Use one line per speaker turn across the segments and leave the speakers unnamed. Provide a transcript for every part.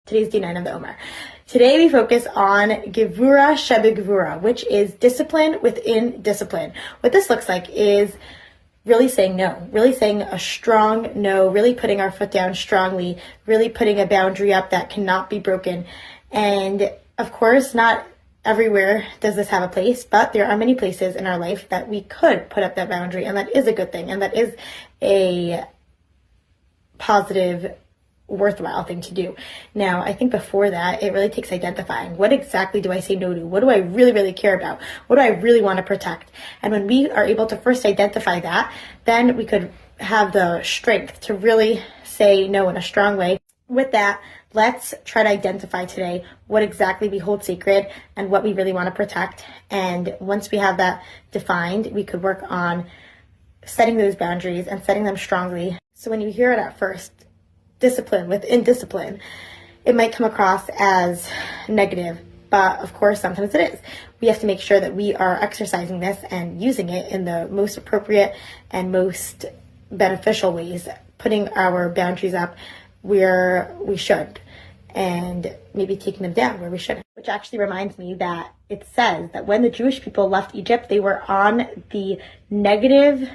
Today's day 9 of the Omer. Today we focus on Gevurah, ShebeGevurah, which is discipline within discipline. What this looks like is really saying no, really saying a strong no, really putting our foot down strongly, really putting a boundary up that cannot be broken. And of course, not everywhere does this have a place, but there are many places in our life that we could put up that boundary, and that is a good thing, and that is a positive, worthwhile thing to do. Now, I think before that, it really takes identifying what exactly do I say no to? What do I really care about? What do I really want to protect? And when we are able to first identify that, then we could have the strength to really say no in a strong way. With that, let's try to identify today what exactly we hold sacred and what we really want to protect. And once we have that defined, we could work on setting those boundaries and setting them strongly. So when you hear it at first, discipline within discipline, it might come across as negative, but of course sometimes it is. We have to make sure that we are exercising this and using it in the most appropriate and most beneficial ways, putting our boundaries up where we should and maybe taking them down where we shouldn't. Which actually reminds me that it says that when the Jewish people left Egypt, they were on the negative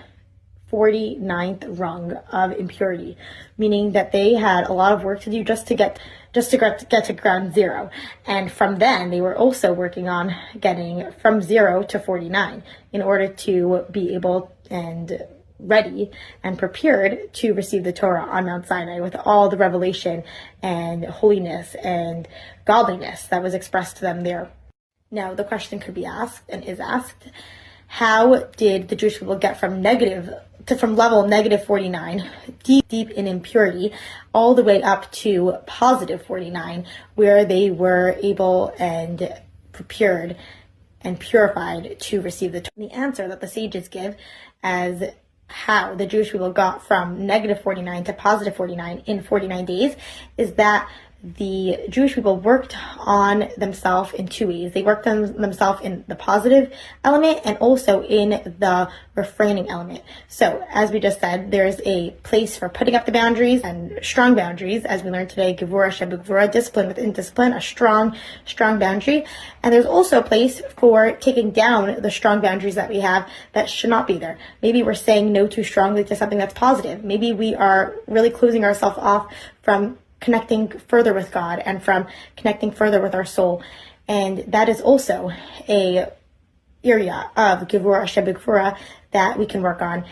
49th rung of impurity, meaning that they had a lot of work to do just to get to ground zero. And from then, they were also working on getting from 0 to 49 in order to be able and ready and prepared to receive the Torah on Mount Sinai with all the revelation and holiness and godliness that was expressed to them there. Now, the question could be asked and is asked, how did the Jewish people get from level negative 49, deep in impurity, all the way up to positive 49, where they were able and prepared and purified to receive the Torah? The answer that the sages give as how the Jewish people got from negative 49 to positive 49 in 49 days is that the Jewish people worked on themselves in two ways. They worked on themselves in the positive element and also in the refraining element. So, as we just said, there's a place for putting up the boundaries and strong boundaries, as we learned today, Gevurah, ShebeGevurah, discipline within discipline, a strong boundary. And there's also a place for taking down the strong boundaries that we have that should not be there. Maybe we're saying no too strongly to something that's positive. Maybe we are really closing ourselves off from connecting further with God and from connecting further with our soul. And that is also a area of Gevurah, ShebeGevurah that we can work on.